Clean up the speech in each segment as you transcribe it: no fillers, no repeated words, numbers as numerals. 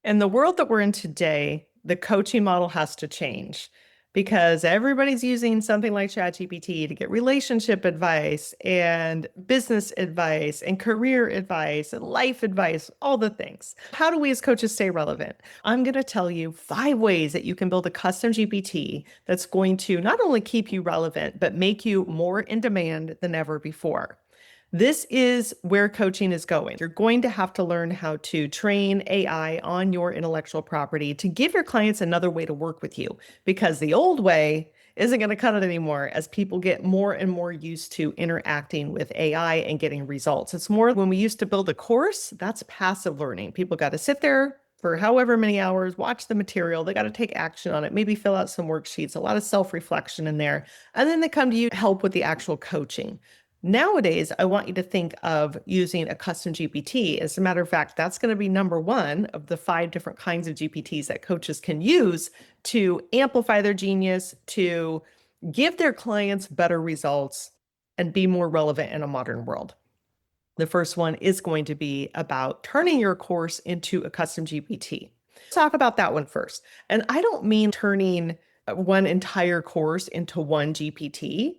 In the world that we're in today, the coaching model has to change because everybody's using something like ChatGPT to get relationship advice and business advice and career advice and life advice, all the things. How do we as coaches stay relevant? I'm going to tell you 5 ways that you can build a custom GPT that's going to not only keep you relevant, but make you more in demand than ever before. This is where coaching is going. You're going to have to learn how to train AI on your intellectual property to give your clients another way to work with you, because the old way isn't going to cut it anymore as people get more and more used to interacting with AI and getting results. It's more when we used to build a course, that's passive learning. People got to sit there for however many hours, watch the material. They got to take action on it, maybe fill out some worksheets, a lot of self-reflection in there. And then they come to you to help with the actual coaching. Nowadays, I want you to think of using a custom GPT. As a matter of fact, that's going to be number one of the 5 different kinds of GPTs that coaches can use to amplify their genius, to give their clients better results, and be more relevant in a modern world. The first one is going to be about turning your course into a custom GPT. Let's talk about that one first. And I don't mean turning one entire course into one GPT.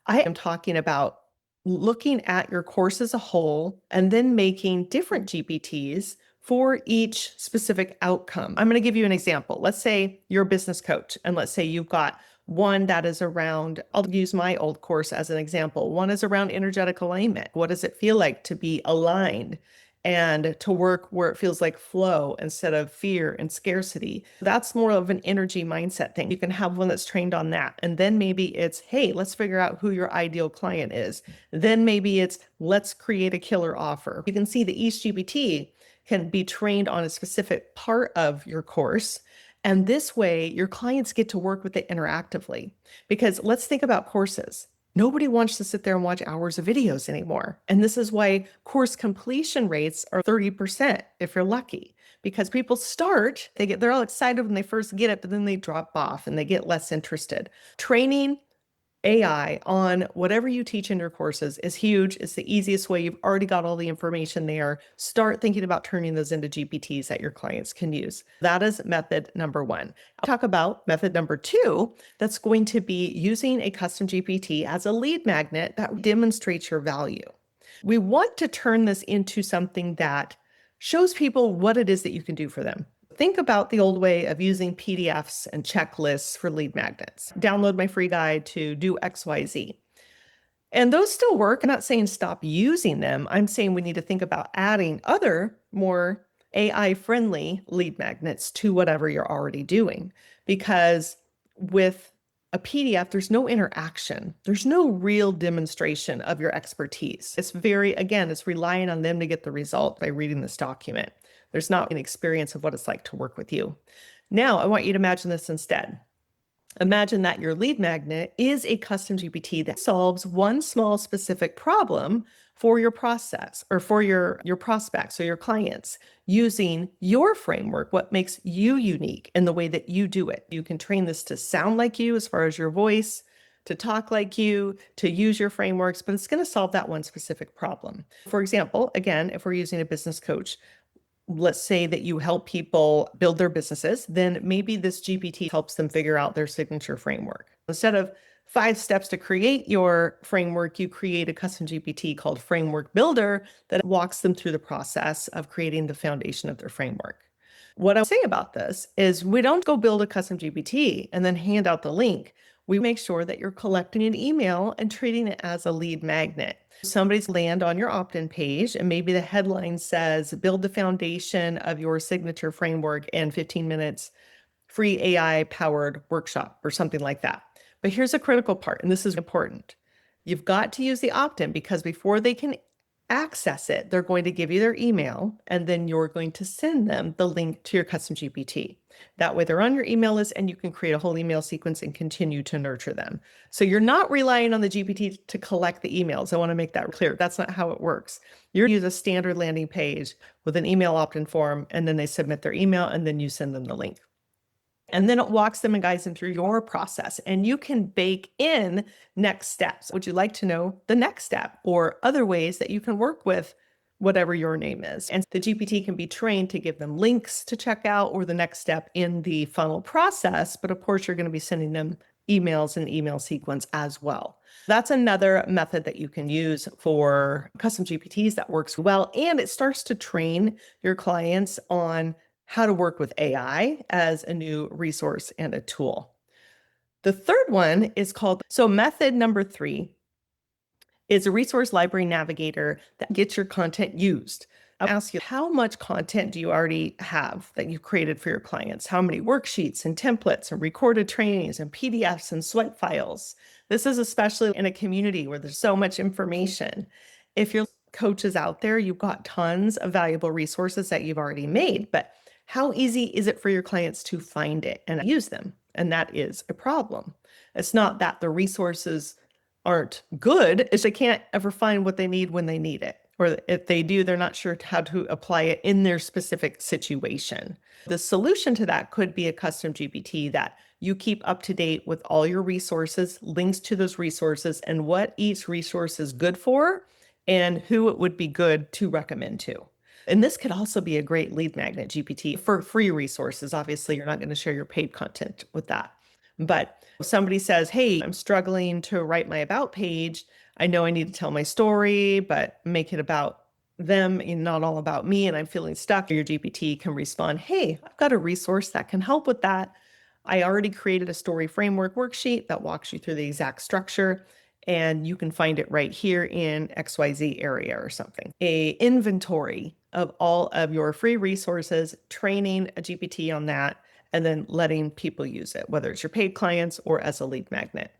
I am talking about looking at your course as a whole and then making different GPTs for each specific outcome. I'm going to give you an example. Let's say you're a business coach, and let's say you've got one that is around, I'll use my old course as an example. One is around energetic alignment. What does it feel like to be aligned and to work where it feels like flow instead of fear and scarcity? That's more of an energy mindset thing. You can have one that's trained on that. And then maybe it's, hey, let's figure out who your ideal client is. Then maybe it's, let's create a killer offer. You can see that each GPT can be trained on a specific part of your course. And this way, your clients get to work with it interactively. Because let's think about courses. Nobody wants to sit there and watch hours of videos anymore. And this is why course completion rates are 30% if you're lucky. Because people start, they're all excited when they first get it, but then they drop off and they get less interested. Training AI on whatever you teach in your courses is huge. It's the easiest way. You've already got all the information there. Start thinking about turning those into GPTs that your clients can use. That is method number one. I'll talk about method number two. That's going to be using a custom GPT as a lead magnet that demonstrates your value. We want to turn this into something that shows people what it is that you can do for them. Think about the old way of using PDFs and checklists for lead magnets. Download my free guide to do XYZ. And those still work. I'm not saying stop using them. I'm saying we need to think about adding other more AI-friendly lead magnets to whatever you're already doing. Because with a PDF, there's no interaction. There's no real demonstration of your expertise. It's it's relying on them to get the result by reading this document. There's not an experience of what it's like to work with you. Now, I want you to imagine this instead. Imagine that your lead magnet is a custom GPT that solves one small specific problem for your process or for your prospects or your clients using your framework, what makes you unique in the way that you do it. You can train this to sound like you as far as your voice, to talk like you, to use your frameworks, but it's going to solve that one specific problem. For example, again, if we're using a business coach, let's say that you help people build their businesses, then maybe this GPT helps them figure out their signature framework. Instead of 5 steps to create your framework, you create a custom GPT called Framework Builder that walks them through the process of creating the foundation of their framework. What I'll say about this is we don't go build a custom GPT and then hand out the link. We make sure that you're collecting an email and treating it as a lead magnet. Somebody's land on your opt-in page, and maybe the headline says, build the foundation of your signature framework in 15 minutes, free AI-powered workshop or something like that. But here's a critical part, and this is important. You've got to use the opt-in because before they can access it, they're going to give you their email, and then you're going to send them the link to your custom GPT. That way they're on your email list and you can create a whole email sequence and continue to nurture them. So you're not relying on the GPT to collect the emails. I want to make that clear. That's not how it works. You use a standard landing page with an email opt-in form, and then they submit their email and then you send them the link. And then it walks them and guides them through your process. And you can bake in next steps. Would you like to know the next step or other ways that you can work with whatever your name is. And the GPT can be trained to give them links to check out or the next step in the funnel process. But of course, you're going to be sending them emails and email sequence as well. That's another method that you can use for custom GPTs that works well. And it starts to train your clients on how to work with AI as a new resource and a tool. The third one is called, so method number 3 is a resource library navigator that gets your content used. I'll ask you, how much content do you already have that you've created for your clients? How many worksheets and templates and recorded trainings and PDFs and swipe files? This is especially in a community where there's so much information. If your coach is out there, you've got tons of valuable resources that you've already made, but how easy is it for your clients to find it and use them? And that is a problem. It's not that the resources aren't good, is they can't ever find what they need when they need it. Or if they do, they're not sure how to apply it in their specific situation. The solution to that could be a custom GPT that you keep up to date with all your resources, links to those resources, and what each resource is good for, and who it would be good to recommend to. And this could also be a great lead magnet GPT for free resources. Obviously, you're not going to share your paid content with that. But if somebody says, hey, I'm struggling to write my about page. I know I need to tell my story, but make it about them and not all about me, and I'm feeling stuck. Your GPT can respond, hey, I've got a resource that can help with that. I already created a story framework worksheet that walks you through the exact structure, and you can find it right here in XYZ area or something. A inventory of all of your free resources, training a GPT on that, and then letting people use it, whether it's your paid clients or as a lead magnet.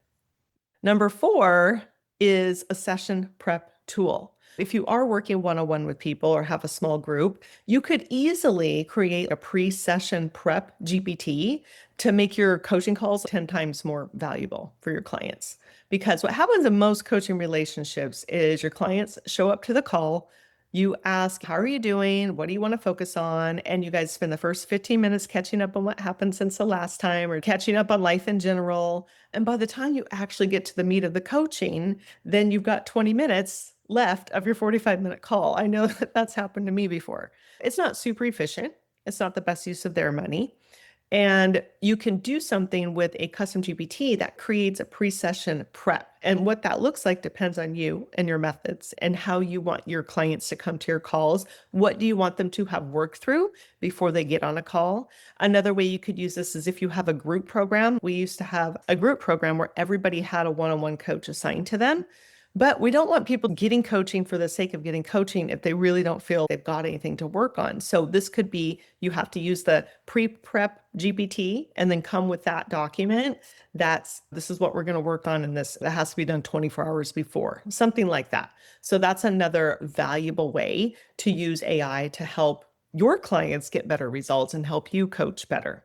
Number 4 is a session prep tool. If you are working one-on-one with people or have a small group, you could easily create a pre-session prep GPT to make your coaching calls 10 times more valuable for your clients. Because what happens in most coaching relationships is your clients show up to the call, you ask, how are you doing? What do you want to focus on? And you guys spend the first 15 minutes catching up on what happened since the last time or catching up on life in general. And by the time you actually get to the meat of the coaching, then you've got 20 minutes left of your 45-minute call. I know that that's happened to me before. It's not super efficient. It's not the best use of their money. And you can do something with a custom GPT that creates a pre-session prep. And what that looks like depends on you and your methods and how you want your clients to come to your calls. What do you want them to have worked through before they get on a call? Another way you could use this is if you have a group program. We used to have a group program where everybody had a one-on-one coach assigned to them. But we don't want people getting coaching for the sake of getting coaching if they really don't feel they've got anything to work on. So this could be, you have to use the pre-prep GPT and then come with that document. This is what we're going to work on, and that has to be done 24 hours before, something like that. So that's another valuable way to use AI to help your clients get better results and help you coach better.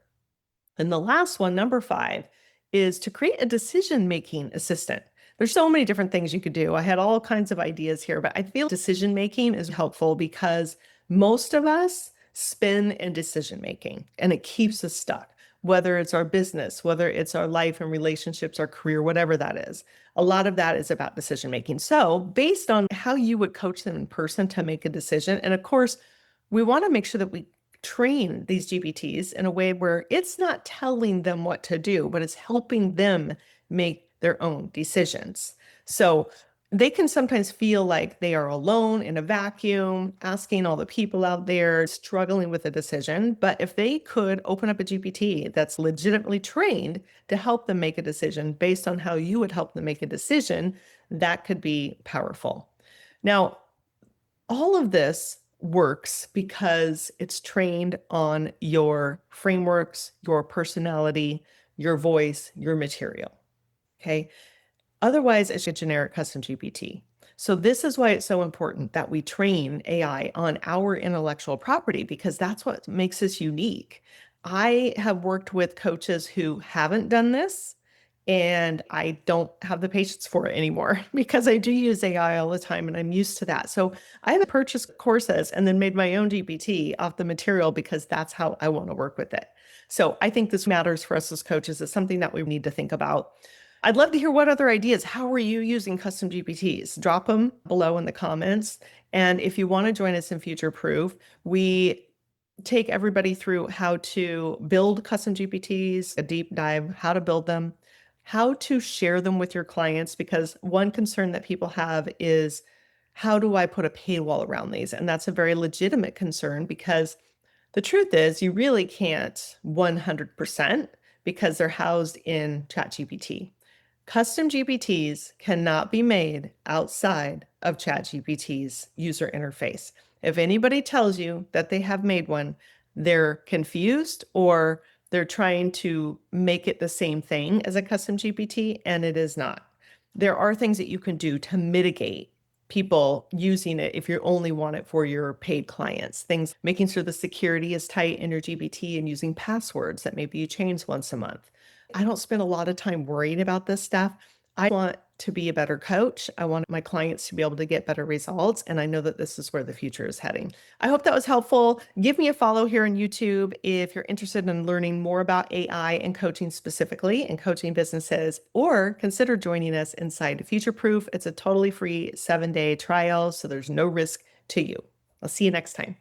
And the last one, number 5, is to create a decision-making assistant. There's so many different things you could do. I had all kinds of ideas here, but I feel decision-making is helpful because most of us spin in decision-making and it keeps us stuck, whether it's our business, whether it's our life and relationships, our career, whatever that is. A lot of that is about decision-making. So based on how you would coach them in person to make a decision, and of course, we want to make sure that we train these GPTs in a way where it's not telling them what to do, but it's helping them make their own decisions. So they can sometimes feel like they are alone in a vacuum, asking all the people out there, struggling with a decision. But if they could open up a GPT that's legitimately trained to help them make a decision based on how you would help them make a decision, that could be powerful. Now, all of this works because it's trained on your frameworks, your personality, your voice, your material. Okay. Otherwise, it's a generic custom GPT. So this is why it's so important that we train AI on our intellectual property, because that's what makes us unique. I have worked with coaches who haven't done this, and I don't have the patience for it anymore because I do use AI all the time and I'm used to that. So I have purchased courses and then made my own GPT off the material because that's how I want to work with it. So I think this matters for us as coaches. It's something that we need to think about. I'd love to hear what other ideas. How are you using custom GPTs? Drop them below in the comments. And if you want to join us in FutureProof, we take everybody through how to build custom GPTs, a deep dive, how to build them, how to share them with your clients, because one concern that people have is, how do I put a paywall around these? And that's a very legitimate concern, because the truth is you really can't 100% because they're housed in ChatGPT. Custom GPTs cannot be made outside of ChatGPT's user interface. If anybody tells you that they have made one, they're confused, or they're trying to make it the same thing as a custom GPT, and it is not. There are things that you can do to mitigate people using it if you only want it for your paid clients. Things making sure the security is tight in your GPT and using passwords that maybe you change once a month. I don't spend a lot of time worrying about this stuff. I want to be a better coach. I want my clients to be able to get better results. And I know that this is where the future is heading. I hope that was helpful. Give me a follow here on YouTube if you're interested in learning more about AI and coaching specifically and coaching businesses, or consider joining us inside FutureProof. It's a totally free 7-day trial, so there's no risk to you. I'll see you next time.